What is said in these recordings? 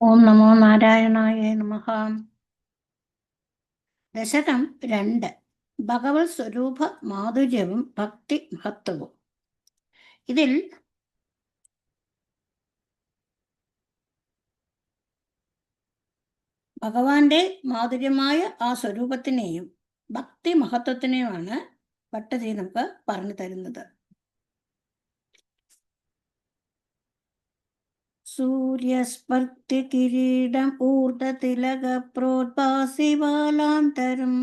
ഓം നമോ നാരായണായ നമഃ. ദശകം 2. ഭഗവത് സ്വരൂപ മാധുര്യവും ഭക്തി മഹത്വവും. ഇതിൽ ഭഗവാന്റെ മാധുര്യമായ ആ സ്വരൂപത്തിനെയും ഭക്തി മഹത്വത്തിനെയുമാണ് ഭട്ടതിരി നമുക്ക് പറഞ്ഞു തരുന്നത്. സൂര്യസ്പർത്തി കിരീടം ഊർധതിലക പ്രോദ്ഭാസിവാലാന്തരം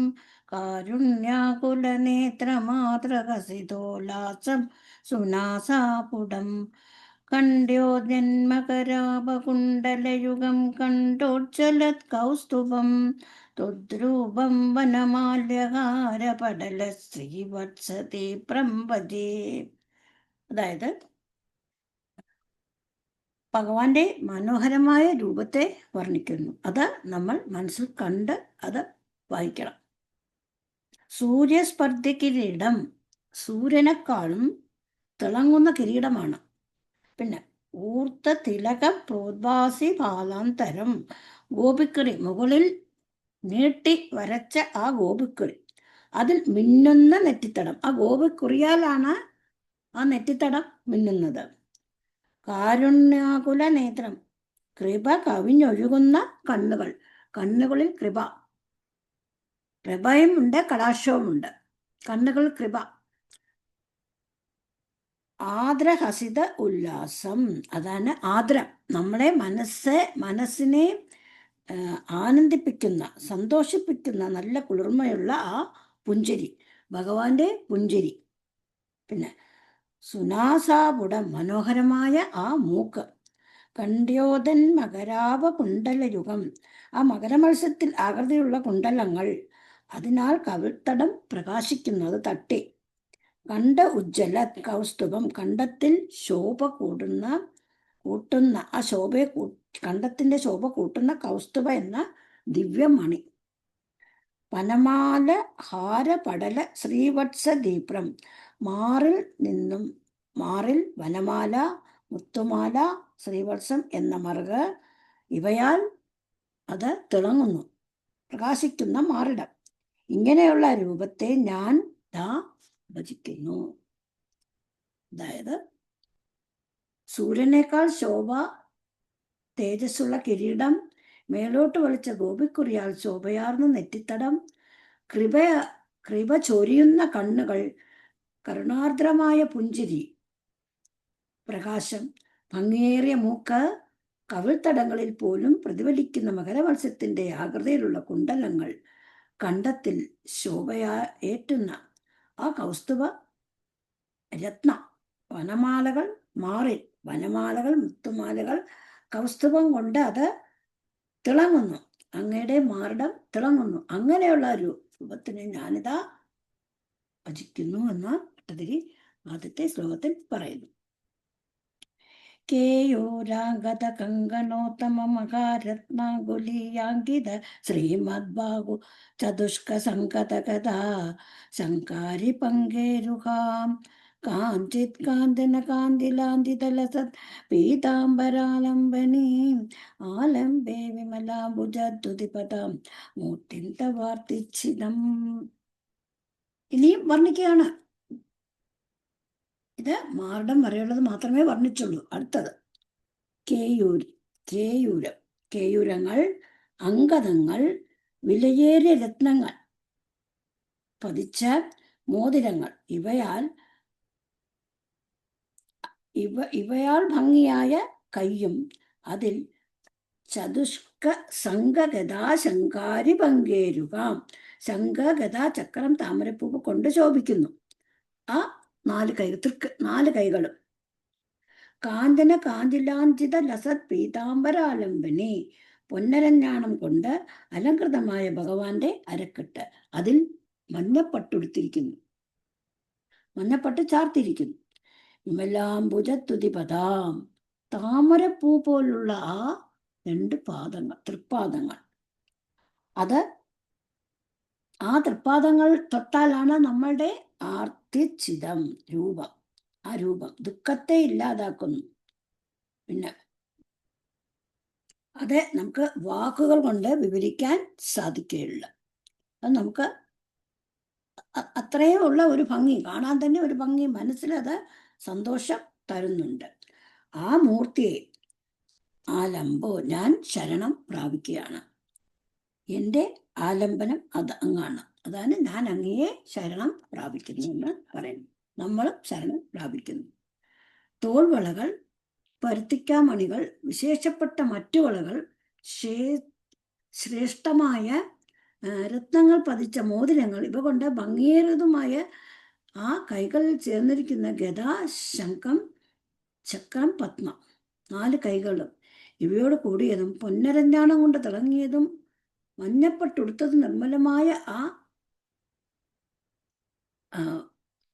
കാരുണ്യാകുലനേത്രമാതൃകസിതോല്ലാസം സുനാസാപുടം കണ്ട്യോജന്മകരാപകുണ്ടലയുഗം കണ്ടോജ്ജലത് കൗസ്തുഭം ത്വദ്രൂപം വനമാല്യഹാരപടല ശ്രീവത്സതി പ്രംഭജേ. അതായത് ഭഗവാന്റെ മനോഹരമായ രൂപത്തെ വർണ്ണിക്കുന്നു. അത് നമ്മൾ മനസ്സിൽ കണ്ട് അത് വായിക്കണം. സൂര്യസ്പർദ്ധ കിരീടം, സൂര്യനെക്കാളും തിളങ്ങുന്ന കിരീടമാണ്. പിന്നെ ഊർത്ത തിലക പ്രോദ്ഭാസി പാലാന്തരം, ഗോപിക്കുറി, മുകളിൽ നീട്ടി വരച്ച ആ ഗോപിക്കുറി, അതിൽ മിന്നുന്ന നെറ്റിത്തടം. ആ ഗോപിക്കുറിയാലാണ് ആ നെറ്റിത്തടം മിന്നുന്നത്. കാരുണ്യാകുല നേത്രം, കൃപ കവിഞ്ഞൊഴുകുന്ന കണ്ണുകൾ. കണ്ണുകളിൽ കൃപ, കൃപയുമുണ്ട് കടാക്ഷവുമുണ്ട്. കണ്ണുകൾ കൃപ. ആദ്രഹസിത ഉല്ലാസം, അതാണ് ആദ്രം. നമ്മളെ മനസ്സിനെ ആനന്ദിപ്പിക്കുന്ന, സന്തോഷിപ്പിക്കുന്ന നല്ല കുളിർമയുള്ള ആ പുഞ്ചിരി, ഭഗവാന്റെ പുഞ്ചിരി. പിന്നെ സുനാസാപുടം, മനോഹരമായ ആ മൂക്ക്. കണ്ട്യോതൻ മകരാവ കുണ്ടലയുഗം, ആ മകരമത്സ്യത്തിൽ ആകൃതിയുള്ള കുണ്ടലങ്ങൾ, അതിനാൽ കവിൾത്തടം പ്രകാശിക്കുന്നത് തട്ടി. കണ്ട ഉജ്ജ്വല കൗസ്തുഭം, കണ്ടത്തിൽ ശോഭ കൂട്ടുന്ന ആ ശോഭയെ കണ്ടത്തിന്റെ ശോഭ കൂട്ടുന്ന കൗസ്തുഭ എന്ന ദിവ്യമണി. വനമാല ഹാരപടല ശ്രീവത്സ ദീപ്രം, മാറിൽ വനമാല, മുത്തുമാല, ശ്രീവത്സം എന്ന മറുക, ഇവയാൽ അത് തിളങ്ങുന്നു, പ്രകാശിക്കുന്ന മാറിടം. ഇങ്ങനെയുള്ള രൂപത്തെ ഞാൻ ഭജിക്കുന്നു. അതായത് സൂര്യനേക്കാൾ ശോഭ തേജസ്സുള്ള കിരീടം, മേലോട്ട് വലിച്ച ഗോപിക്കുറിയാൽ ശോഭയാർന്ന നെറ്റിത്തടം, കൃപ ചൊരിയുന്ന കണ്ണുകൾ, കരുണാർദ്രമായ പുഞ്ചിരി, പ്രകാശം, ഭംഗിയേറിയ മൂക്ക്, കവിൾത്തടങ്ങളിൽ പോലും പ്രതിഫലിക്കുന്ന മകരമത്സ്യത്തിന്റെ ആകൃതിയിലുള്ള കുണ്ടലങ്ങൾ, കണ്ടത്തിൽ ശോഭയേറ്റുന്ന ആ കൗസ്തുഭ രത്ന വനമാലകൾ, വനമാലകൾ, മുത്തുമാലകൾ, കൗസ്തുഭം കൊണ്ട് അത് തിളങ്ങുന്നു. അങ്ങയുടെ മാറിടം തിളങ്ങുന്നു. അങ്ങനെയുള്ള ഒരു രൂപത്തിനെ ഞാനിതാ ഭജിക്കുന്നു എന്ന് ഭട്ടതിരി ആദ്യത്തെ ശ്ലോകത്തിൽ പറയുന്നു. കേയൂരാംഗത കങ്കണോത്തമ മഹാരത്നാകുലീയാങ്കിത ശ്രീമദ്ബാഹു ചതുഷ്ക സംഗത കഥാ ശങ്കാരി പങ്കേരുഹാം കാഞ്ചിത് കാന്തന കാന്തിലാന്തിതലസത് പീതാംബരാലംബനീം ആലംബേ വിമലാംബുജദ്ദുതിപദം മൂർത്തിം തവാർത്തിച്ഛിതം. ഇനിയും വർണ്ണിക്കുകയാണ്. ഇത് മാറിടം വരെയുള്ളത് മാത്രമേ വർണ്ണിച്ചുള്ളൂ. അടുത്തത് കേയൂരങ്ങൾ, അങ്കദങ്ങൾ, വിലയേറിയ രത്നങ്ങൾ പതിച്ച മോതിരങ്ങൾ, ഇവയാൽ ഭംഗിയായ കയ്യും, അതിൽ ചതുഷ്ക സംഘഗതാ ശങ്കാരി പങ്കേരുകാം, ശംഖഗത, ചക്രം, താമരപ്പൂവ് കൊണ്ട് ശോഭിക്കുന്നു ആ 4 കൈകളും. കാഞ്ചന കാഞ്ചിലാഞ്ചിത ലസത് പീതാംബരാലംബനെ, പൊന്നരഞ്ഞാണം കൊണ്ട് അലങ്കൃതമായ ഭഗവാന്റെ അരക്കെട്ട്, അതിൽ മഞ്ഞപ്പട്ടുടുത്തിരിക്കുന്നു, മഞ്ഞപ്പട്ട് ചാർത്തിരിക്കുന്നു. വിമലാംബുജത്തുതിപദാം, താമരപ്പൂ പോലുള്ള ആ 2 തൃപ്പാദങ്ങൾ. അത് ആ തൃപ്പാദങ്ങൾ തൊട്ടാലാണ് നമ്മളുടെ ആർത്തിച്ഛിതം രൂപം. ആ രൂപം ദുഃഖത്തെ ഇല്ലാതാക്കുന്നു. പിന്നെ അത് നമുക്ക് വാക്കുകൾ കൊണ്ട് വിവരിക്കാൻ സാധിക്കുകയില്ല. അത് നമുക്ക് അത്രയും ഉള്ള ഒരു ഭംഗി, കാണാൻ തന്നെ ഒരു ഭംഗി, മനസ്സിലത് സന്തോഷം തരുന്നുണ്ട്. ആ മൂർത്തിയെ ആലംബോ, ഞാൻ ശരണം പ്രാപിക്കുകയാണ്. എൻ്റെ ആലംബനം അത് അങ്ങാണ്. അതാണ് ഞാൻ അങ്ങയെ ശരണം പ്രാപിക്കുന്നു എന്ന് പറയുന്നു. നമ്മൾ ശരണം പ്രാപിക്കുന്നു. തോൾവളകൾ, പരുത്തിക്കാമണികൾ, വിശേഷപ്പെട്ട മറ്റു വളകൾ, ശ്രേഷ്ഠമായ രത്നങ്ങൾ പതിച്ച മോതിരങ്ങൾ, ഇവ കൊണ്ട് ഭംഗിയേറിയതുമായ ആ കൈകളിൽ ചേർന്നിരിക്കുന്ന ഗദ, ശംഖം, ചക്രം, പത്മം, 4 കൈകളും ഇവയോട് കൂടിയതും പൊന്നരഞ്ഞാണം കൊണ്ട് തിളങ്ങിയതും മഞ്ഞപ്പട്ടുടുത്തത് നിർമ്മലമായ ആ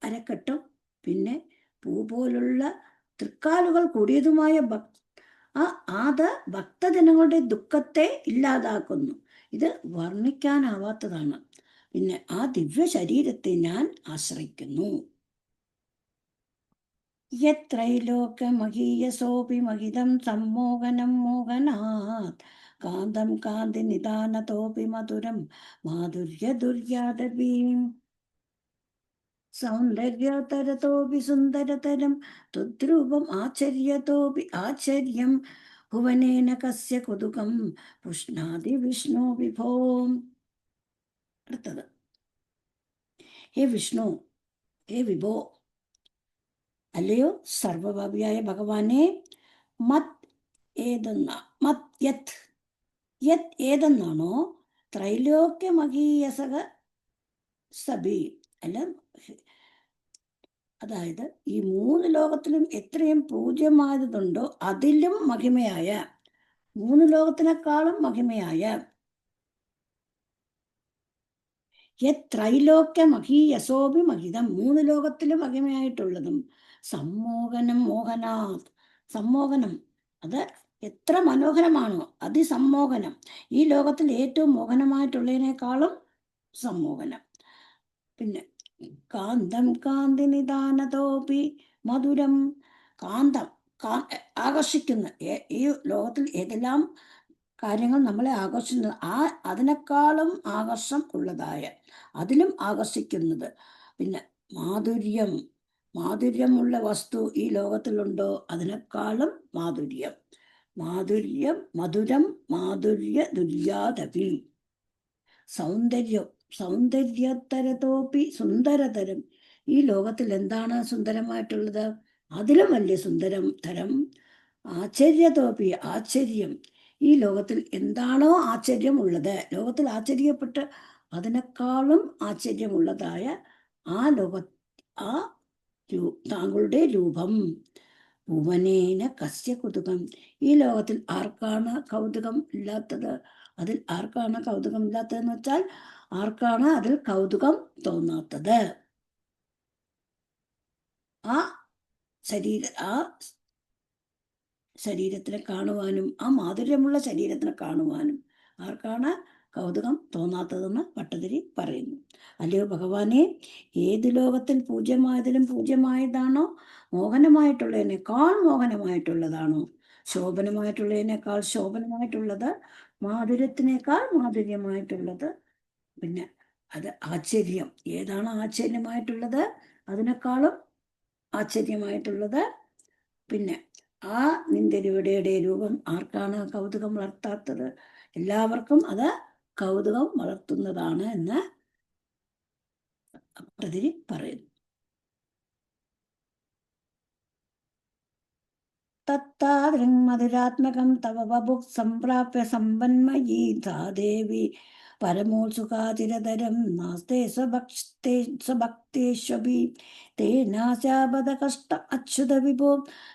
അരക്കെട്ടും, പിന്നെ പൂ പോലുള്ള തൃക്കാലുകൾ കൂടിയതുമായ അത് ഭക്തജനങ്ങളുടെ ദുഃഖത്തെ ഇല്ലാതാക്കുന്നു. ഇത് വർണ്ണിക്കാനാവാത്തതാണ്. പിന്നെ ആ ദിവ്യ ശരീരത്തെ ഞാൻ ആശ്രയിക്കുന്നു. യത്രൈലോകമഹീയസോപി മഹിതം സമ്മോഹനം മോഹനാത് കാന്തം കാന്തി നിദാനതോപി മധുരം മാധുര്യ ദുര്യാദവീം സൗന്ദര്യതരതോപി സുന്ദരതരം ത്വദ്രൂപം ആചര്യതോപി ആചര്യം ഭുവനേന കസ്യ കുതുകം പുഷ്ണാതി വിഷ്ണു വിഭോ. അടുത്തത്, ഹേ വിഷ്ണു, ഹേ വിഭോ, അല്ലയോ സർവവ്യാപിയായ ഭഗവാനെ, മത് ഏതെന്നാണോ ത്രൈലോക്യമഹീയസക സബി, അല്ല, അതായത് ഈ 3 ലോകത്തിലും എത്രയും പൂജ്യമായതുണ്ടോ അതിലും മഹിമയായ, 3 ലോകത്തിനേക്കാളും മഹിമയായ, ത്രൈലോക്യമഹീയസോപി മഹിതം, 3 ലോകത്തിലും മഹിമയായിട്ടുള്ളതും, സമ്മോഹനം മോഹനാത്, സമ്മോഹനം അത് എത്ര മനോഹരമാണോ, അതിസമ്മോഹനം, ഈ ലോകത്തിൽ ഏറ്റവും മോഹനമായിട്ടുള്ളതിനേക്കാളും സമ്മോഹനം. പിന്നെ കാന്തം കാന്തി നിദാനതോപി മധുരം, കാന്തം ആകർഷിക്കുന്ന, ഈ ലോകത്തിൽ ഏതെല്ലാം കാര്യങ്ങൾ നമ്മളെ ആകർഷിക്കുന്നത്, അതിനേക്കാളും ആകർഷം ഉള്ളതായ, അതിലും ആകർഷിക്കുന്നത്. പിന്നെ മാധുര്യം, മാധുര്യമുള്ള വസ്തു ഈ ലോകത്തിലുണ്ടോ അതിനേക്കാളും മാധുര്യം, മാധുര്യം, മധുരം, മാധുര്യ ദുര്യാദപി. സൗന്ദര്യം, സൗന്ദര്യതരതോപി സുന്ദരതരം, ഈ ലോകത്തിൽ എന്താണ് സുന്ദരമായിട്ടുള്ളത്, അതിലും വലിയ സുന്ദരം തരം. ആശ്ചര്യതോപി ആശ്ചര്യം, ഈ ലോകത്തിൽ എന്താണോ ആശ്ചര്യം ഉള്ളത്, ലോകത്തിൽ ആശ്ചര്യപ്പെട്ട് അതിനേക്കാളും ആശ്ചര്യമുള്ളതായ ആ താങ്കളുടെ രൂപം. ഭുവനേന കസ്യ കുതുകം, ഈ ലോകത്തിൽ ആർക്കാണ് കൗതുകം ഇല്ലാത്തത്, അതിൽ ആർക്കാണ് കൗതുകം ഇല്ലാത്തതെന്ന് വെച്ചാൽ ആർക്കാണ് അതിൽ കൗതുകം തോന്നാത്തത്. ആ ശരീരത്തിനെ കാണുവാനും, ആ മാധുര്യമുള്ള ശരീരത്തിനെ കാണുവാനും ആർക്കാണ് കൗതുകം തോന്നാത്തതെന്ന് ഭട്ടതിരി പറയുന്നു. അല്ലയോ ഭഗവാനെ, ഏത് ലോകത്തിൽ പൂജ്യമായതിലും പൂജ്യമായതാണോ, മോഹനമായിട്ടുള്ളതിനേക്കാൾ മോഹനമായിട്ടുള്ളതാണോ, ശോഭനമായിട്ടുള്ളതിനേക്കാൾ ശോഭനമായിട്ടുള്ളത്, മാധുര്യത്തിനേക്കാൾ മാധുര്യമായിട്ടുള്ളത്, പിന്നെ അത് ആശ്ചര്യം, ഏതാണ് ആശ്ചര്യമായിട്ടുള്ളത്, അതിനേക്കാളും ആശ്ചര്യമായിട്ടുള്ളത്. പിന്നെ ആ നിന്ദരുവയുടെ രൂപം ആർക്കാണ് കൗതുകം വളർത്താത്തത്, എല്ലാവർക്കും അത് കൗതുകം വളർത്തുന്നതാണ് എന്ന് ഭട്ടതിരി പറയുന്നു. തത്താദൃങ്മധുരാത്മകം തവ വപുഃ സംപ്രാപ്യ സമ്പന്മയീ സാ ദേവി പരമോത്സുകാചിരതരം നാസ്തേ സ്വഭക്തേഷ്വപി തേനാശാപദ കഷ്ടം അച്യുത വിഭോ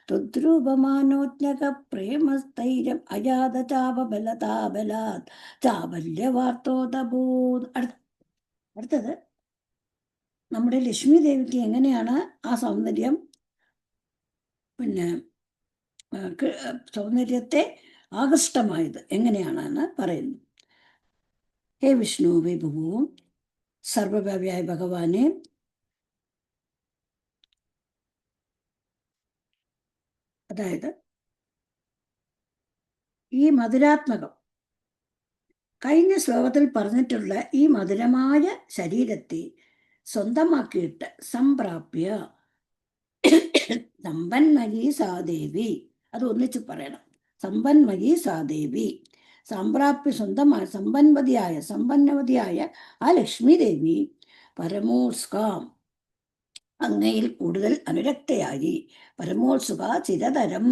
ത്വദ്രൂപമാനോജ്ഞക പ്രേമസ്ഥൈര്യം അജാത ചാപബലതാബലാത് ചാബല്യവാർത്തോദഭൂത്. അടുത്തത്, നമ്മുടെ ലക്ഷ്മി ദേവിക്ക് എങ്ങനെയാണ് ആ സൗന്ദര്യം, പിന്നെ സൗന്ദര്യത്തെ ആകൃഷ്ടമായത് എങ്ങനെയാണെന്ന് പറയുന്നു. ഹേ വിഷ്ണു വിഭുവും സർവവ്യാപിയായ ഭഗവാനെ, അതായത് ഈ മധുരാത്മകം കഴിഞ്ഞ ശ്ലോകത്തിൽ പറഞ്ഞിട്ടുള്ള ഈ മധുരമായ ശരീരത്തെ സ്വന്തമാക്കിയിട്ട് സംപ്രാപ്യ സമ്പന്മയീ സാദേവി, അത് ഒന്നിച്ച് പറയണം. സമ്പന്മയീ സാദേവി, സംപ്രാപ്യ സ്വന്തമായ സമ്പന്നവതിയായ ആ ലക്ഷ്മി ദേവി പരമോത്സ്കാം അങ്ങയിൽ കൂടുതൽ അനുരക്തയായി. പരമോത്സുക ചിരതരം,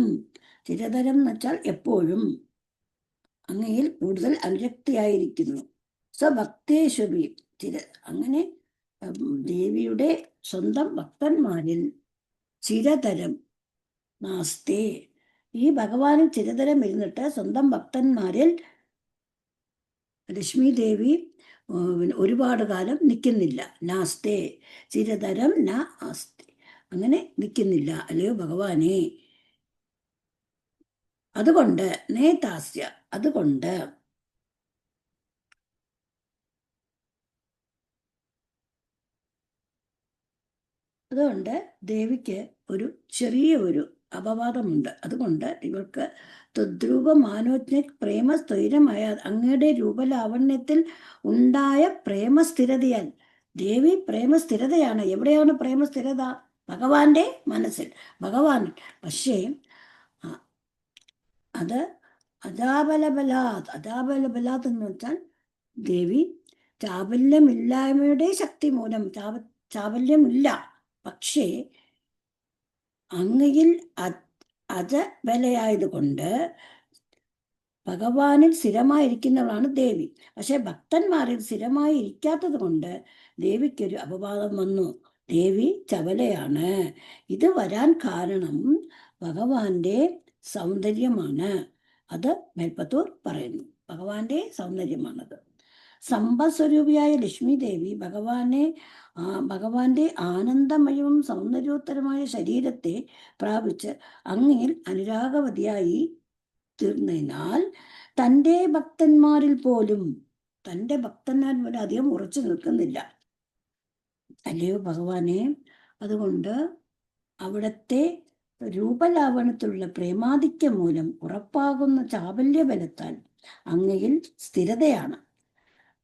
ചിരതരം എന്ന് വെച്ചാൽ എപ്പോഴും അങ്ങയിൽ കൂടുതൽ അനുരക്തിയായിരിക്കുന്നു. സ്വഭക്തേശ്വരി അങ്ങനെ ദേവിയുടെ സ്വന്തം ഭക്തന്മാരിൽ ചിരതരം നാസ്തേ, ഈ ഭഗവാനിൽ ചിരതരം ഇരുന്നിട്ട് സ്വന്തം ഭക്തന്മാരിൽ ലക്ഷ്മി ദേവി ഒരുപാട് കാലം നിൽക്കുന്നില്ല. നാസ്തേ ചിരതരം ന ആസ്തി, അങ്ങനെ നിൽക്കുന്നില്ല. അല്ലയോ ഭഗവാനെ, അതുകൊണ്ട് നേതാസ്യ, അതുകൊണ്ട് ദേവിക്ക് ഒരു ചെറിയ ഒരു അപവാദമുണ്ട്. അതുകൊണ്ട് ഇവർക്ക് ത്വദ്രൂപ മാനോജ്ഞ പ്രേമസ്ഥൈരമായ അങ്ങയുടെ രൂപലാവണ്യത്തിൽ ഉണ്ടായ പ്രേമസ്ഥിരതയാൽ, ദേവി പ്രേമസ്ഥിരതയാണ്. എവിടെയാണ് പ്രേമസ്ഥിരത? ഭഗവാന്റെ മനസ്സിൽ, ഭഗവാൻ. പക്ഷേ അത് അജാബലബലാത് എന്ന് വെച്ചാൽ ദേവി ചാബല്യമില്ലായ്മയുടെ ശക്തി മൂലം, ചാബല്യമില്ല, പക്ഷേ അങ്ങയിൽ അജബലയായതുകൊണ്ട് ഭഗവാനിൽ സ്ഥിരമായിരിക്കുന്നവളാണ് ദേവി. പക്ഷെ ഭക്തന്മാരിൽ സ്ഥിരമായി ഇരിക്കാത്തത് കൊണ്ട് ദേവിക്കൊരു അപവാദം വന്നു. ദേവി ചപലയാണ്. ഇത് വരാൻ കാരണം ഭഗവാന്റെ സൗന്ദര്യമാണ്. അത് മേൽപ്പത്തൂർ പറയുന്നു. ഭഗവാന്റെ സൗന്ദര്യമാണത്. സമ്പസ്വരൂപിയായ ലക്ഷ്മി ദേവി ഭഗവാന്റെ ആനന്ദമയവും സൗന്ദര്യോത്തരമായ ശരീരത്തെ പ്രാപിച്ച് അങ്ങയിൽ അനുരാഗവതിയായി തീർന്നതിനാൽ തൻ്റെ ഭക്തന്മാരിൽ പോലും അധികം ഉറച്ചു നിൽക്കുന്നില്ല. അല്ലയോ ഭഗവാനെ, അതുകൊണ്ട് അവിടത്തെ രൂപലാവണത്തിലുള്ള പ്രേമാധിക്യം മൂലം ഉറപ്പാകുന്ന ചാബല്യബലത്താൽ അങ്ങയിൽ സ്ഥിരതയാണ്.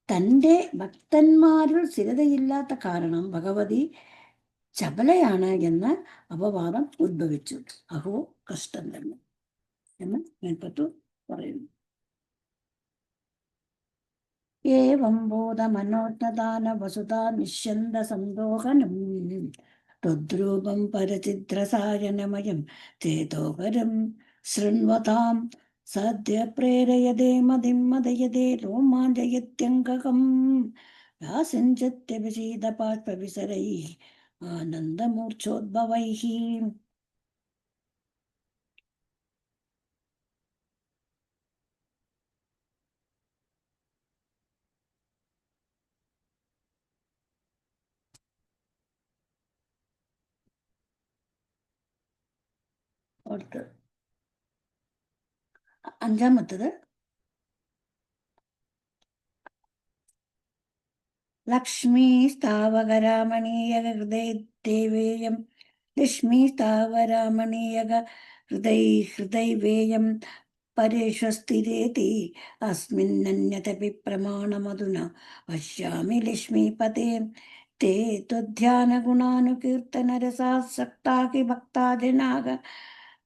തൻ്റെ ഭക്തന്മാരിൽ സ്ഥിരതയില്ലാത്ത കാരണം ഭഗവതി ചപലയാണ് എന്ന് അപവാദം ഉദ്ഭവിച്ചു. അഹോ കഷ്ടം തന്നെ എന്ന് മേൽപ്പത്തൂർ പറയുന്നു. ഏവം ബോധമനോജ്ഞദാന വസുധാ നിശ്യന്ത സന്തോഹനം ത്വദ്രൂപം പരചിദ്രസായനമയം ചേതോപരം ശൃണ്വതാം സദ്യ പ്രേരയതേ മതിം മദയതേ രോമാഞ്ചയത്യംഗകം വ്യാസഞ്ചത്യഭിഷീദപാഷ്പവിസരൈഃ ആനന്ദമൂർച്ഛോദ്ഭവൈഃ. അഞ്ചാമത്തത് ലക്ഷ്മീ സ്ഥാവകരാമണീയക ഹൃദയദേവേയം, ലക്ഷ്മീ സ്ഥാവരാമണീയക ഹൃദൈവേയം പരേഷ്വസ്ഥിരേതി അസ്മിന്നന്യതപി പ്രമാണമധുന പശ്യാമി ലക്ഷ്മീപതേ തേ ത്വധ്യാനഗുണാനുകീർത്തനരസാസക്താ ഹി ഭക്താ ജനാഃ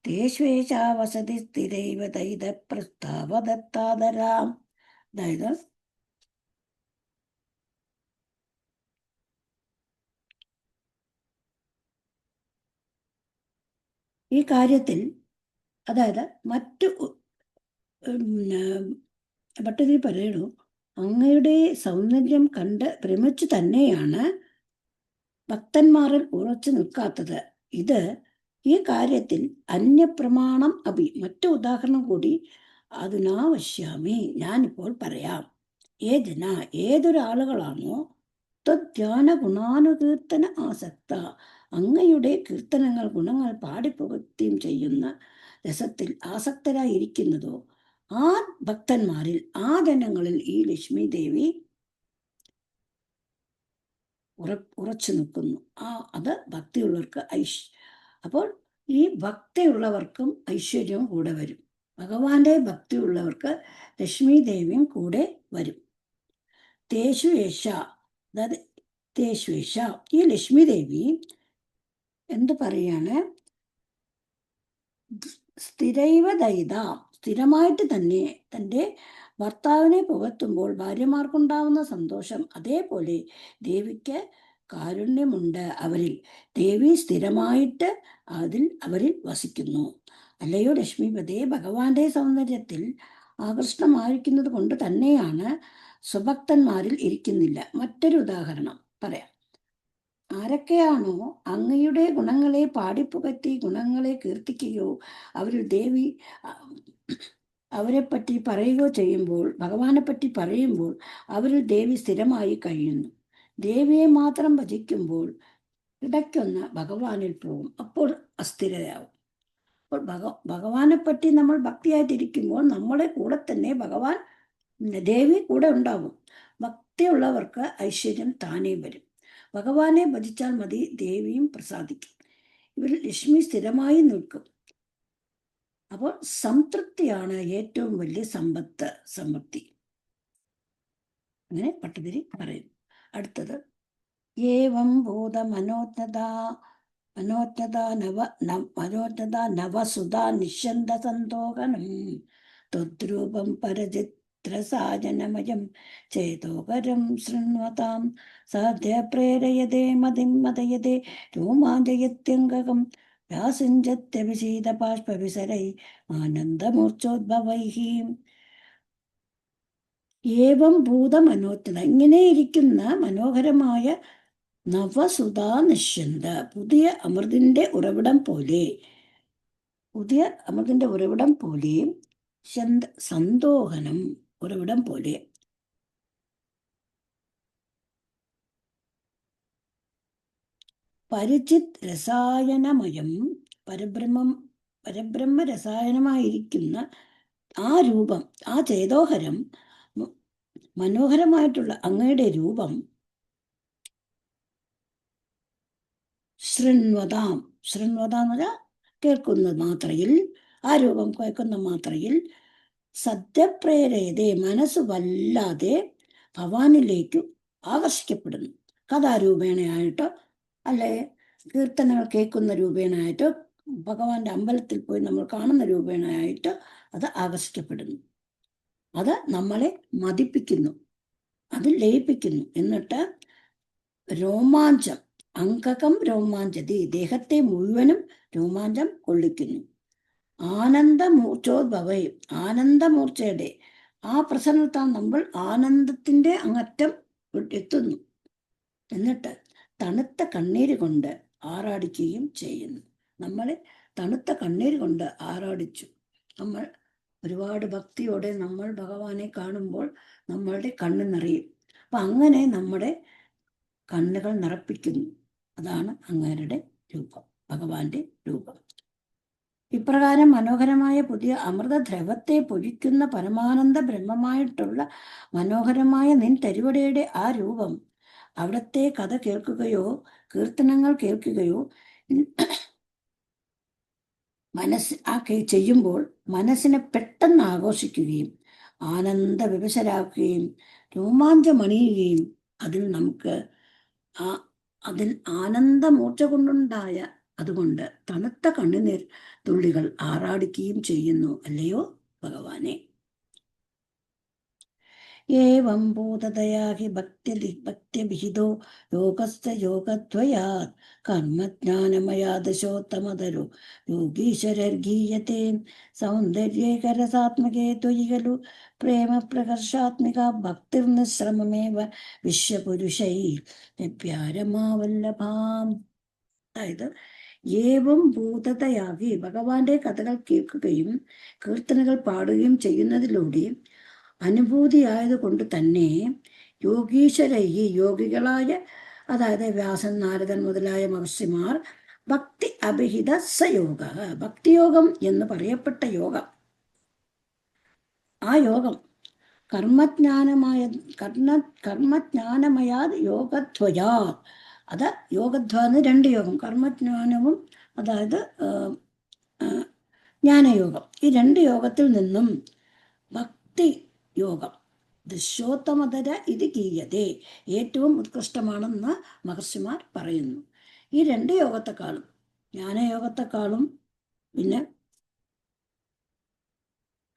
തേഷ്വേഷാ വസതി സ്ഥിരൈവ ദൈത പ്രസ്താവദത്താദരാം. അതായത് ഈ കാര്യത്തിൽ, അതായത് മറ്റു ഭട്ടതിരി പറയണു, അങ്ങയുടെ സൗന്ദര്യം കണ്ട് ഭ്രമിച്ചു തന്നെയാണ് ഭക്തന്മാരിൽ ഉറച്ചു നിൽക്കാത്തത്. ഈ കാര്യത്തിൽ അന്യപ്രമാണം മറ്റു ഉദാഹരണം കൂടി അതുനാവശ്യാമി, ഞാനിപ്പോൾ പറയാം. ഏതൊരാളുകളാണോ ത്വധ്യാന ഗുണാനുകീർത്തന ആസക്ത, അങ്ങയുടെ കീർത്തനങ്ങൾ ഗുണങ്ങൾ പാടിപ്പുകഴ്ത്തുകയും ചെയ്യുന്ന രസത്തിൽ ആസക്തരായിരിക്കുന്നതോ ആ ഭക്തന്മാരിൽ, ആ ജനങ്ങളിൽ ഈ ലക്ഷ്മി ദേവി ഉറച്ചു നിൽക്കുന്നു. അത് ഭക്തിയുള്ളവർക്ക് അപ്പോൾ ഈ ഭക്തിയുള്ളവർക്കും ഐശ്വര്യവും കൂടെ വരും. ഭഗവാന്റെ ഭക്തിയുള്ളവർക്ക് ലക്ഷ്മി ദേവിയും കൂടെ വരും. തേഷു യേശ, അതായത് തേഷു യേശ, ഈ ലക്ഷ്മി ദേവി എന്ത് പറയാണ്? സ്ഥിരൈവ ദയിത, സ്ഥിരമായിട്ട് തന്നെ തൻ്റെ ഭർത്താവിനെ പുകഴ്ത്തുമ്പോൾ ഭാര്യമാർക്കുണ്ടാവുന്ന സന്തോഷം, അതേപോലെ ദേവിക്ക് കാരുണ്യമുണ്ട് അവരിൽ. ദേവി സ്ഥിരമായിട്ട് അവരിൽ വസിക്കുന്നു. അല്ലയോ ലക്ഷ്മിപതേ, ഭഗവാന്റെ സൗന്ദര്യത്തിൽ ആകൃഷ്ടമായിരിക്കുന്നത് കൊണ്ട് തന്നെയാണ് സ്വഭക്തന്മാരിൽ ഇരിക്കുന്നില്ല. മറ്റൊരു ഉദാഹരണം പറയാം. ആരൊക്കെയാണോ അങ്ങയുടെ ഗുണങ്ങളെ പാടിപ്പുകറ്റി ഗുണങ്ങളെ കീർത്തിക്കുകയോ അവർ ദേവി അവരെപ്പറ്റി പറയുകയോ ചെയ്യുമ്പോൾ, ഭഗവാനെ പറ്റി പറയുമ്പോൾ അവരിൽ ദേവി സ്ഥിരമായി കഴിയുന്നു. ദേവിയെ മാത്രം ഭജിക്കുമ്പോൾ ഇടയ്ക്കൊന്ന് ഭഗവാനിൽ പോകും, അപ്പോൾ അസ്ഥിരയാവും. അപ്പോൾ ഭഗവാനെ പറ്റി നമ്മൾ ഭക്തിയായിട്ടിരിക്കുമ്പോൾ നമ്മുടെ കൂടെ തന്നെ ഭഗവാൻ ദേവി കൂടെ ഉണ്ടാവും. ഭക്തിയുള്ളവർക്ക് ഐശ്വര്യം താനേ വരും. ഭഗവാനെ ഭജിച്ചാൽ മതി, ദേവിയും പ്രസാദിക്കും. ഇവരിൽ ലക്ഷ്മി സ്ഥിരമായി നിൽക്കും. അപ്പോൾ സംതൃപ്തിയാണ് ഏറ്റവും വലിയ സമൃദ്ധി. അങ്ങനെ പട്ടതിരി പറയുന്നു. അടുത്തത്, ഏവം ഭൂത മനോജ്ഞത നവസുധാ നിശന്ത സന്തോകനം ത്വദ്രൂപം പരചിത്രസാജനമയം ചേതോകരം ശൃണ്വതാം സാധ്യ പ്രേരയതേ മതിം മതയതേ രോമാഞ്ചയത്യംഗകം വ്യാസിഞ്ചത്യഭിഷീതപാഷ്പവിസരൈ ആനന്ദമൂർച്ചോദ്ഭവൈഃ. ഏവം ഭൂതമനോജ്ഞത, ഇങ്ങനെ ഇരിക്കുന്ന മനോഹരമായ നവസുധാ നിശ്യന്ത, പുതിയ അമൃതിന്റെ ഉറവിടം പോലെ, സന്തോഹനം, ഉറവിടം പോലെ, പരിചിത് രസായനമയം, പരബ്രഹ്മ രസായനമായിരിക്കുന്ന ആ രൂപം, ആ ചേതോഹരം, മനോഹരമായിട്ടുള്ള അങ്ങയുടെ രൂപം ശൃണ്വതാം എന്ന് പറഞ്ഞാൽ കേൾക്കുന്ന മാത്രയിൽ, ആ രൂപം കേൾക്കുന്ന മാത്രയിൽ സദ്യപ്രേരയതേ, മനസ്സ് വല്ലാതെ ഭവാനിലേക്ക് ആകർഷിക്കപ്പെടുന്നു. കഥാരൂപേണയായിട്ടോ അല്ലെ കീർത്തനങ്ങൾ കേൾക്കുന്ന രൂപേണയായിട്ടോ ഭഗവാന്റെ അമ്പലത്തിൽ പോയി നമ്മൾ കാണുന്ന രൂപേണയായിട്ടോ അത് ആകർഷിക്കപ്പെടുന്നു. അത് നമ്മളെ മതിപ്പിക്കുന്നു, അത് ലയിപ്പിക്കുന്നു. എന്നിട്ട് രോമാഞ്ചം, അങ്കകം രോമാഞ്ചതി, ദേഹത്തെ മുഴുവനും രോമാഞ്ചം കൊള്ളിക്കുന്നു. ആനന്ദമൂർച്ചോദ്ഭവയും, ആനന്ദമൂർച്ചയുടെ ആ പ്രസന്നത്താൽ നമ്മൾ ആനന്ദത്തിന്റെ അങ്ങറ്റം എത്തുന്നു. എന്നിട്ട് തണുത്ത കണ്ണീര് കൊണ്ട് ആറാടിക്കുകയും ചെയ്യുന്നു. നമ്മളെ തണുത്ത കണ്ണീര് കൊണ്ട് ആറാടിച്ചു. നമ്മൾ ഒരുപാട് ഭക്തിയോടെ നമ്മൾ ഭഗവാനെ കാണുമ്പോൾ നമ്മളുടെ കണ്ണ് നിറയും. അപ്പൊ അങ്ങനെ നമ്മുടെ കണ്ണുകൾ നിറപ്പിക്കുന്നു. അതാണ് അങ്ങേരുടെ രൂപം, ഭഗവാന്റെ രൂപം. ഇപ്രകാരം മനോഹരമായ പുതിയ അമൃതദ്രവത്തെ പൊഴിക്കുന്ന പരമാനന്ദ ബ്രഹ്മമായിട്ടുള്ള മനോഹരമായ നിൻ തരുവടയുടെ ആ രൂപം, അവിടത്തെ കഥ കേൾക്കുകയോ കീർത്തനങ്ങൾ കേൾക്കുകയോ ചെയ്യുമ്പോൾ മനസ്സിനെ പെട്ടെന്ന് ആഘോഷിക്കുകയും ആനന്ദ വിവശരാക്കുകയും രോമാഞ്ചമണിയുകയും അതിൽ ആനന്ദമൂർച്ച കൊണ്ടുണ്ടായ അതുകൊണ്ട് തണുത്ത കണ്ണുനീർ തുള്ളികൾ ആറാടിക്കുകയും ചെയ്യുന്നു. അല്ലയോ ഭഗവാനെ. ഏവം ഭൂതദയാ ഹി ഭക്ത്യഭിഹിതോ യോഗസ്ഥ യോഗദ്വയാത് കർമ്മജ്ഞാനമയാ ദശോത്തമതരോ യോഗീശ്വരർഗീയത്തെ സൗന്ദര്യേകരസാത്മകേ ത്വയി ഖലു പ്രേമ പ്രകർഷാത്മിക ഭക്തിർനിശ്രമമേവ വിശ്വപുരുഷൈ പ്യാരമാവല്ലഭാം. അതായത് ഏവം ഭൂതതയാകി, ഭഗവാന്റെ കഥകൾ കേൾക്കുകയും കീർത്തനകൾ പാടുകയും ചെയ്യുന്നതിലൂടെ അനുഭൂതിയായതുകൊണ്ട് തന്നെ യോഗീശ്വരൈഹി, യോഗികളായ, അതായത് വ്യാസൻ, നാരദൻ മുതലായ മഹർഷിമാർ ഭക്തി അഭിഹിത സയോഗ, ഭക്തിയോഗം എന്ന് പറയപ്പെട്ട യോഗം, ആ യോഗം കർമ്മജ്ഞാനമയാ യോഗദ്വയാ, അത് യോഗദ്വാന്ന് രണ്ട് യോഗം, കർമ്മജ്ഞാനവും, അതായത് ജ്ഞാനയോഗം. ഈ രണ്ട് യോഗത്തിൽ നിന്നും ഭക്തി യോഗം ദൃശ്യോത്തമതര ഇത് കീയതേ, ഏറ്റവും ഉത്കൃഷ്ടമാണെന്ന് മഹർഷിമാർ പറയുന്നു. ഈ രണ്ട് യോഗത്തെക്കാളും, ജ്ഞാനയോഗത്തെക്കാളും പിന്നെ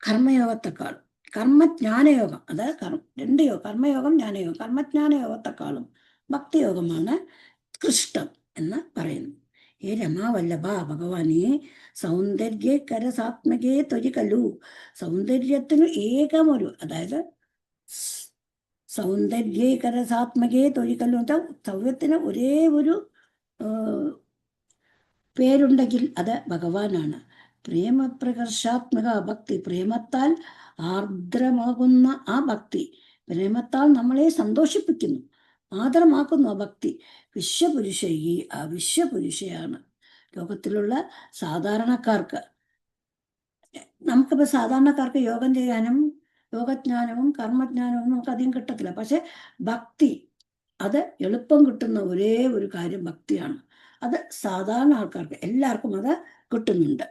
കർമ്മയോഗത്തെക്കാളും, കർമ്മജ്ഞാനയോഗം, അതായത് രണ്ട് യോഗം, കർമ്മയോഗം ജ്ഞാനയോഗം, കർമ്മജ്ഞാനയോഗത്തെക്കാളും ഭക്തിയോഗമാണ് കൃഷ്ടം എന്ന് പറയുന്നു. ഹേ രമാവല്ലഭ ഭഗവാനെ, സൗന്ദര്യകരസാത്മകേ ത്വരികലു, സൗന്ദര്യത്തിന് ഏകമൊരു, അതായത് സൗന്ദര്യകരസാത്മകേ ത്വരികലു, സൗന്ദര്യത്തിന് ഒരേ ഒരു പേരുണ്ടെങ്കിൽ അത് ഭഗവാനാണ്. പ്രേമപ്രകർഷാത്മക ഭക്തി, പ്രേമത്താൽ ആർദ്രമാകുന്ന ആ ഭക്തി, പ്രേമത്താൽ നമ്മളെ സന്തോഷിപ്പിക്കുന്നു, ആദരമാക്കുന്നു ആ ഭക്തി. വിശ്വപുരുഷയി, ആ വിശ്വപുരുഷയാണ്. ലോകത്തിലുള്ള സാധാരണക്കാർക്ക്, നമുക്കിപ്പോൾ സാധാരണക്കാർക്ക് യോഗം ചെയ്യാനും യോഗജ്ഞാനവും കർമ്മജ്ഞാനവും നമുക്ക് അധികം കിട്ടത്തില്ല. പക്ഷെ ഭക്തി, അത് എളുപ്പം കിട്ടുന്ന ഒരേ ഒരു കാര്യം ഭക്തിയാണ്. അത് സാധാരണ ആൾക്കാർക്ക് എല്ലാവർക്കും അത് കിട്ടുന്നുണ്ട്.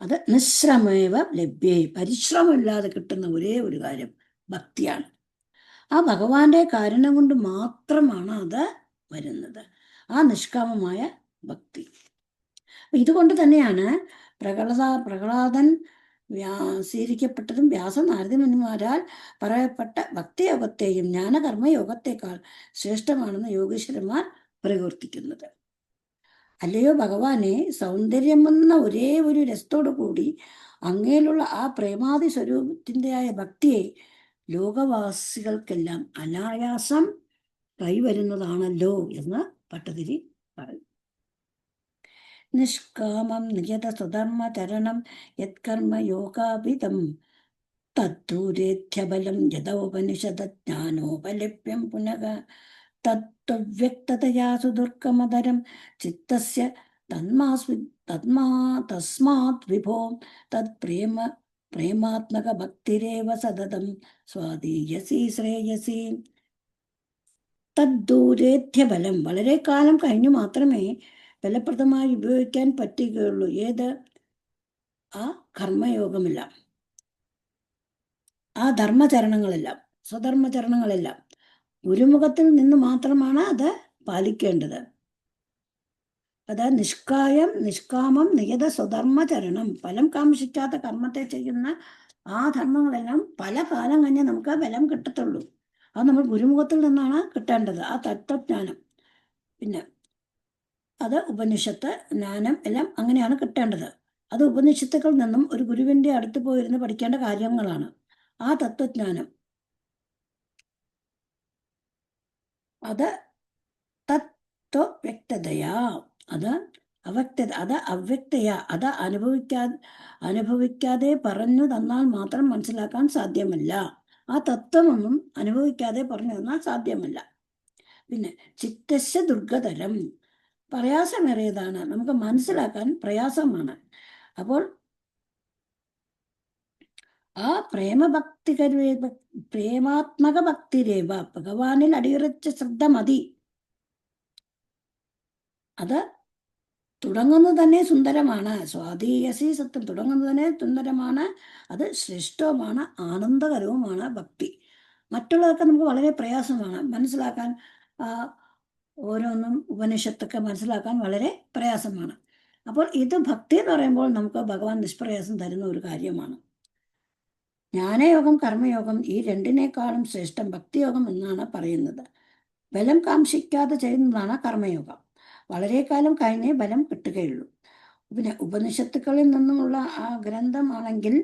അത് നിശ്രമേവ ലഭ്യേ, പരിശ്രമമില്ലാതെ കിട്ടുന്ന ഒരേ ഒരു കാര്യം ഭക്തിയാണ്. ആ ഭഗവാന്റെ കാരുണ്യം കൊണ്ട് മാത്രമാണ് അത് വരുന്നത്, ആ നിഷ്കാമമായ ഭക്തി. ഇതുകൊണ്ട് തന്നെയാണ് പ്രഹ്ലാദൻ സ്വീകരിക്കപ്പെട്ടതും വ്യാസനാരദമുനിമാരാൽ പറയപ്പെട്ട ഭക്തിയോഗത്തെയും ജ്ഞാനകർമ്മയോഗത്തെക്കാൾ ശ്രേഷ്ഠമാണെന്ന് യോഗീശ്വരന്മാർ പ്രകീർത്തിക്കുന്നത്. അല്ലയോ ഭഗവാനെ, സൗന്ദര്യമെന്ന ഒരേ ഒരു രസത്തോടു കൂടി അങ്ങയിലുള്ള ആ പ്രേമാതി സ്വരൂപത്തിൻ്റെയായ ഭക്തിയെ ലോകവാസികൾക്കെല്ലാം അനായാസം കൈവരുന്നതാണല്ലോ എന്ന് ഭട്ടതിരി പറയും. നിഷ്കാമം നിയത സ്വധർമ്മചരണം യത്കർമ്മ യോഗാഭിതം തദ്ദൂരേധ്യബലം യഥോപനിഷദജ്ഞാനോപലഭ്യം പുനഃ തത്വ്യക്തതയാ സുദുർഗമതരം ചിത്തസ്യ തസ്മാത് വിഭോ തത് പ്രേമാത്മക ഭക്തിരേവ സതതം സ്വാധീയസി ശ്രേയസി. തദ്ദൂരേധ്യബലം, വളരെ കാലം കഴിഞ്ഞു മാത്രമേ ഫലപ്രദമായി ഉപയോഗിക്കാൻ പറ്റുകയുള്ളൂ. ഏത്? ആ കർമ്മയോഗമെല്ലാം, ആ ധർമ്മചരണങ്ങളെല്ലാം, സ്വധർമ്മചരണങ്ങളെല്ലാം ഗുരുമുഖത്തിൽ നിന്ന് മാത്രമാണ് അത് പാലിക്കേണ്ടത്. അത് നിഷ്കാമം നിയത സ്വധർമ്മചരണം, ഫലം കാംക്ഷിക്കാത്ത കർമ്മത്തെ ചെയ്യുന്ന ആ ധർമ്മങ്ങളെല്ലാം പല കാലം കഴിഞ്ഞേ നമുക്ക് ബലം കിട്ടത്തുള്ളൂ. അത് നമ്മൾ ഗുരുമുഖത്തിൽ നിന്നാണ് കിട്ടേണ്ടത്, ആ തത്വജ്ഞാനം. പിന്നെ അത് ഉപനിഷത്ത് ജ്ഞാനം എല്ലാം അങ്ങനെയാണ് കിട്ടേണ്ടത്. അത് ഉപനിഷത്തുക്കളിൽ നിന്നും ഒരു ഗുരുവിൻ്റെ അടുത്ത് പോയിരുന്ന് പഠിക്കേണ്ട കാര്യങ്ങളാണ്. ആ തത്വജ്ഞാനം അത് തത്വവ്യക്തതയാ, അത് അവ്യക്തയാ, അത് അനുഭവിക്കാതെ പറഞ്ഞു തന്നാൽ മാത്രം മനസ്സിലാക്കാൻ സാധ്യമല്ല. ആ തത്വമൊന്നും അനുഭവിക്കാതെ പറഞ്ഞു തന്നാൽ സാധ്യമല്ല. പിന്നെ ചിത്തസ്യ ദുർഗതരം, പ്രയാസമേറിയതാണ്, നമുക്ക് മനസ്സിലാക്കാൻ പ്രയാസമാണ്. അപ്പോൾ ആ പ്രേമാത്മക ഭക്തിരേവ, ഭഗവാനിൽ അടിയുറച്ച ശ്രദ്ധ മതി. അത് തുടങ്ങുന്നത് തന്നെ സുന്ദരമാണ്. സ്വാധീയസി സത്യം, തുടങ്ങുന്നത് തന്നെ സുന്ദരമാണ്, അത് ശ്രേഷ്ഠവുമാണ്, ആനന്ദകരവുമാണ് ഭക്തി. മറ്റുള്ളതൊക്കെ നമുക്ക് വളരെ പ്രയാസമാണ് മനസ്സിലാക്കാൻ. ഓരോന്നും ഉപനിഷത്തൊക്കെ മനസ്സിലാക്കാൻ വളരെ പ്രയാസമാണ്. അപ്പോൾ ഇത് ഭക്തി എന്ന് പറയുമ്പോൾ നമുക്ക് ഭഗവാൻ നിഷ്പ്രയാസം തരുന്ന ഒരു കാര്യമാണ്. ജ്ഞാനയോഗം കർമ്മയോഗം ഈ രണ്ടിനേക്കാളും ശ്രേഷ്ഠം ഭക്തിയോഗം എന്നാണ് പറയുന്നത്. ബലം കാംക്ഷിക്കാതെ ചെയ്യുന്നതാണ് കർമ്മയോഗം. വളരെ കാലം കഴിഞ്ഞേ ബലം കിട്ടുകയുള്ളൂ. പിന്നെ ഉപനിഷത്തുക്കളിൽ നിന്നുമുള്ള ആ ഗ്രന്ഥമാണെങ്കിൽ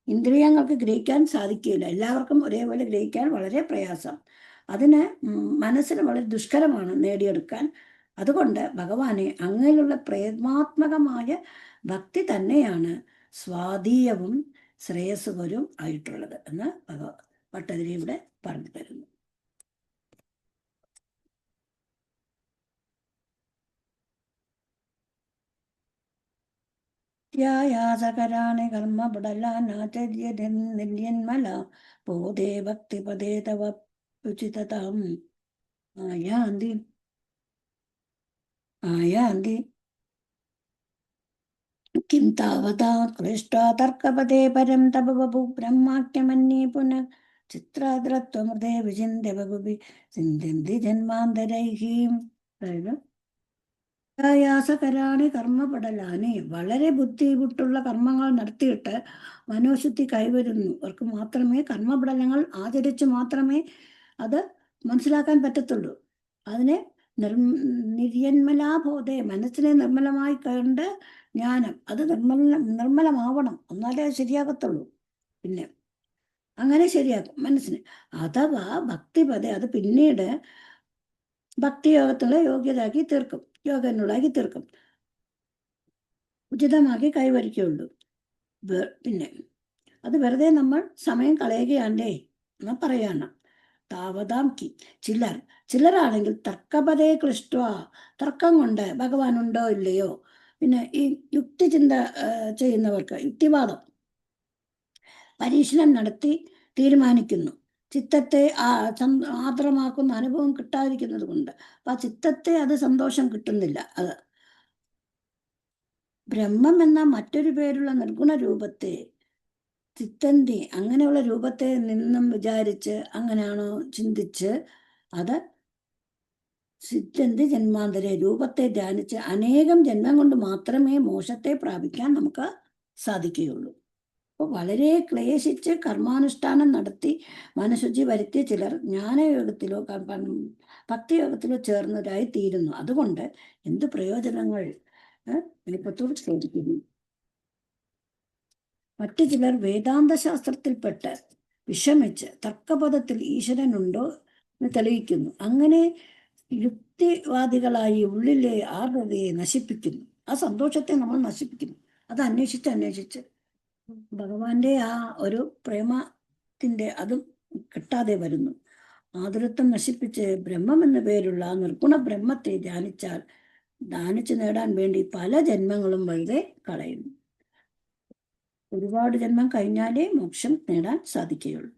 ഇന്ദ്രിയങ്ങൾക്ക് ഗ്രഹിക്കാൻ സാധിക്കില്ല, എല്ലാവർക്കും ഒരേപോലെ ഗ്രഹിക്കാൻ വളരെ പ്രയാസം, അതിന് മനസ്സിന് വളരെ ദുഷ്കരമാണ് നേടിയെടുക്കാൻ. അതുകൊണ്ട് ഭഗവാനെ അങ്ങനെയുള്ള പ്രേമാത്മകമായ ഭക്തി തന്നെയാണ് സ്വാധീയവും ശ്രേയസ്സുകരും ആയിട്ടുള്ളത് എന്ന് ഭട്ടതിരി ഇവിടെ പറഞ്ഞു തരുന്നു. യാസകരാണി കർമ്മപടലാനാചര്യന്മല ബോധേ ഭക്തിപദേ തവ ഉചിതതാം ആയാന്തി किं तावता क्लिष्टा तर्कपदे परं तव बभु ब्रह्माख्यमन्ये पुनः ചിത്രാദ്രത്വമൃതേ വിചിന്യ ബഹുഭി ചിന്യന്തി ജന്മാന്തരൈഃ. അതായത് ആയാസകരാണി കർമ്മപടലാനി, വളരെ ബുദ്ധിമുട്ടുള്ള കർമ്മങ്ങൾ നടത്തിയിട്ട് മനോശുദ്ധി കൈവരുന്നു അവർക്ക് മാത്രമേ കർമ്മപടലങ്ങൾ ആചരിച്ച് മാത്രമേ അത് മനസ്സിലാക്കാൻ പറ്റത്തുള്ളൂ. അതിനെ നിർമ്മലാബോധേ, മനസ്സിനെ നിർമ്മലമായി കണ്ട് ജ്ഞാനം അത് നിർമ്മലമാവണം, എന്നാലേ അത് ശരിയാകത്തുള്ളൂ. പിന്നെ അങ്ങനെ ശരിയാക്കും മനസ്സിന്. അഥവാ ഭക്തിപദേ, അത് പിന്നീട് ഭക്തിയോഗത്തിലുള്ള യോഗ്യതാക്കി തീർക്കും, യോഗനുള്ളാക്കി തീർക്കും, ഉചിതമാക്കി കൈവരിക്കുള്ളൂ. പിന്നെ അത് വെറുതെ നമ്മൾ സമയം കളയുകയാണ്ടേ എന്ന് പറയാണ്. താവതാം കി, ചിലരാണെങ്കിൽ തർക്കപദേ ക്ലിഷ്ട, തർക്കം കൊണ്ട് ഭഗവാൻ ഉണ്ടോ ഇല്ലയോ, പിന്നെ ഈ യുക്തിചിന്ത ചെയ്യുന്നവർക്ക് യുക്തിവാദം പരീക്ഷണം നടത്തി തീരുമാനിക്കുന്നു. ചിത്തത്തെ ആർദ്രമാക്കുന്ന അനുഭവം കിട്ടാതിരിക്കുന്നത് കൊണ്ട് അപ്പൊ ആ ചിത്തത്തെ അത് സന്തോഷം കിട്ടുന്നില്ല. അത് ബ്രഹ്മം എന്ന മറ്റൊരു പേരുള്ള നിർഗുണ രൂപത്തെ ചിത്തന്തി, അങ്ങനെയുള്ള രൂപത്തെ നിന്നും വിചാരിച്ച് അങ്ങനെയാണോ ചിന്തിച്ച് അത് സിദ്ധന്തി ജന്മാന്തര, രൂപത്തെ ധ്യാനിച്ച് അനേകം ജന്മം കൊണ്ട് മാത്രമേ മോക്ഷത്തെ പ്രാപിക്കാൻ നമുക്ക് സാധിക്കുകയുള്ളൂ. അപ്പോൾ വളരെ ക്ലേശിച്ച് കർമാനുഷ്ഠാനം നടത്തി മനഃശുചി വരുത്തിയ ചിലർ ജ്ഞാനയോഗത്തിലോ ഭക്തിയോഗത്തിലോ ചേർന്നവരായി തീരുന്നു. അതുകൊണ്ട് എന്ത് പ്രയോജനങ്ങൾ എളുപ്പത്തോട് ചോദിക്കുന്നു. മറ്റു ചിലർ വേദാന്ത ശാസ്ത്രത്തിൽപ്പെട്ട് വിഷമിച്ച് തർക്കപദത്തിൽ ഈശ്വരനുണ്ടോ എന്ന് തെളിയിക്കുന്നു. അങ്ങനെ യുക്തിവാദികളായി ഉള്ളിലെ ആർദ്രതയെ നശിപ്പിക്കുന്നു, ആ സന്തോഷത്തെ നമ്മൾ നശിപ്പിക്കുന്നു. അത് അന്വേഷിച്ച് ഭഗവാന്റെ ആ ഒരു പ്രേമത്തിന്റെ അതും കിട്ടാതെ വരുന്നു. ആതുരത്വം നശിപ്പിച്ച് ബ്രഹ്മം എന്ന പേരുള്ള നിർഗുണ ബ്രഹ്മത്തെ ധ്യാനിച്ചു നേടാൻ വേണ്ടി പല ജന്മങ്ങളും വെറുതെ കളയുന്നു. ഒരുപാട് ജന്മം കഴിഞ്ഞാലേ മോക്ഷം നേടാൻ സാധിക്കുകയുള്ളൂ.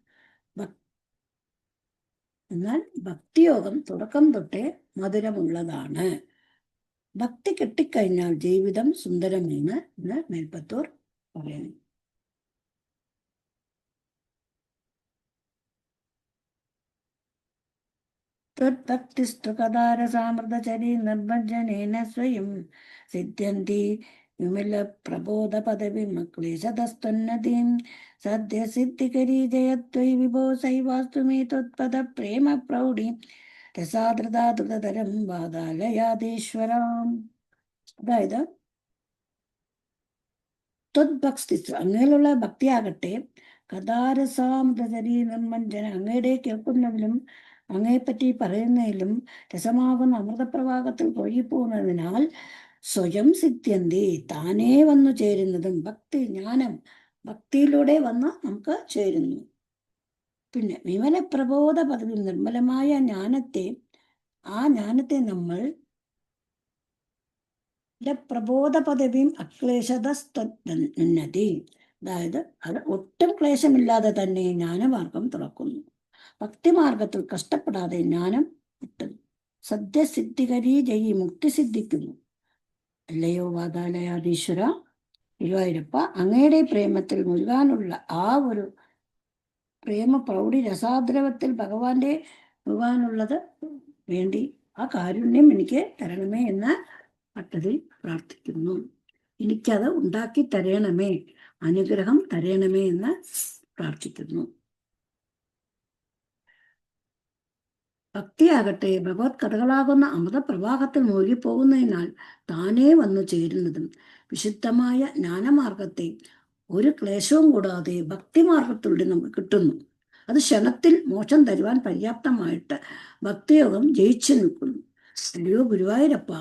എന്നാൽ ഭക്തിയോഗം തുടക്കം തൊട്ടേ മധുരമുള്ളതാണ്. ഭക്തി കെട്ടിക്കഴിഞ്ഞാൽ ജീവിതം സുന്ദരമെന്ന് മേൽപ്പത്തൂർ പറയുന്നു. തദ്ഭക്തിസ്തുകദാരസാമൃതചരീ നിർഭഞ്ജനേന സ്വയം സിദ്ധ്യന്തി വിമല പ്രബോധ പദവിം ക്ലേശതസ്തുന്നതിം സദ്യസിദ്ധികരീ ജയത്വൈ വിഭോ സൈവാസ്തു മേ ത്വത്പദ പ്രേമ പ്രൗഢി രസാദ്രതാദ്രുതതരം വാദാലയാദീശ്വരാം. അതായത് ത്വദ്ഭക്തി, അങ്ങനെയുള്ള ഭക്തിയാകട്ടെ, കഥാരസാമൃതചരീ നിർമ്മഞ്ജന, അങ്ങയുടെ കേൾക്കുന്നതിലും അങ്ങയെപ്പറ്റി പറയുന്നതിലും രസമാകുന്ന അമൃതപ്രവാഹത്തിൽ ഒഴുകിപ്പോകുന്നതിനാൽ സ്വയം സിദ്ധ്യന്തി, താനേ വന്നു ചേരുന്നതും ഭക്തി ജ്ഞാനം ഭക്തിയിലൂടെ വന്ന് നമുക്ക് ചേരുന്നു. പിന്നെ വിമല പ്രബോധ പദവി, നിർമ്മലമായ ആ ജ്ഞാനത്തെ നമ്മൾ പ്രബോധ പദവിയും അക്ലേശതസ്തുന്നതി, അതായത് അത് ഒട്ടും ക്ലേശമില്ലാതെ തന്നെ ജ്ഞാനമാർഗം തുറക്കുന്നു. ഭക്തിമാർഗത്തിൽ കഷ്ടപ്പെടാതെ ജ്ഞാനം കിട്ടുന്നു. സദ്യസിദ്ധികരീ ജയി, മുക്തി സിദ്ധിക്കുന്നു. അല്ലയോ വാതാലയാധീശ്വര ഗുരുവായൂരപ്പ, അങ്ങയുടെ പ്രേമത്തിൽ മുഴുകാനുള്ള ആ ഒരു പ്രേമ പ്രൗഢി രസാദ്രവത്തിൽ ഭഗവാനുള്ളത് വേണ്ടി ആ കാരുണ്യം എനിക്ക് തരണമേ എന്ന് ഭക്തരിൽ പ്രാർത്ഥിക്കുന്നു. എനിക്കത് ഉണ്ടാക്കി തരണമേ, അനുഗ്രഹം തരണമേ എന്ന് പ്രാർത്ഥിക്കുന്നു. ഭക്തിയാകട്ടെ ഭഗവത് കഥകളാകുന്ന അമൃതപ്രവാഹത്തിൽ മുഴുകിപ്പോകുന്നതിനാൽ താനേ വന്നു ചേരുന്നതും വിശുദ്ധമായ ജ്ഞാനമാർഗത്തെ ഒരു ക്ലേശവും കൂടാതെ ഭക്തിമാർഗത്തിലൂടെ നമുക്ക് കിട്ടുന്നു. അത് ക്ഷണത്തിൽ മോക്ഷം തരുവാൻ പര്യാപ്തമായിട്ട് ഭക്തിയോഗം ജയിച്ചു നിൽക്കുന്നു. അല്ലയോ ഗുരുവായൂരപ്പ,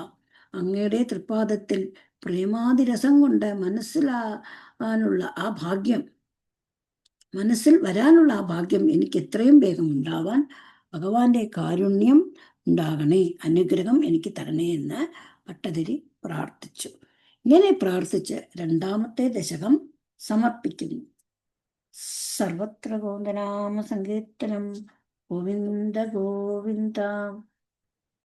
അങ്ങയുടെ തൃപ്പാദത്തിൽ പ്രേമാതിരസം കൊണ്ട് മനസ്സിൽ വരാനുള്ള ആ ഭാഗ്യം എനിക്ക് എത്രയും വേഗം ഉണ്ടാവാൻ ഭഗവാന്റെ കാരുണ്യം ഉണ്ടാകണേ, അനുഗ്രഹം എനിക്ക് തരണേ എന്ന് ഭട്ടതിരി പ്രാർത്ഥിച്ചു. ഇങ്ങനെ പ്രാർത്ഥിച്ച് രണ്ടാമത്തെ ദശകം സമർപ്പിക്കുന്നു. സർവത്ര ഗോവിന്ദനാമ സങ്കീർത്തനം, ഗോവിന്ദ ഗോവിന്ദ.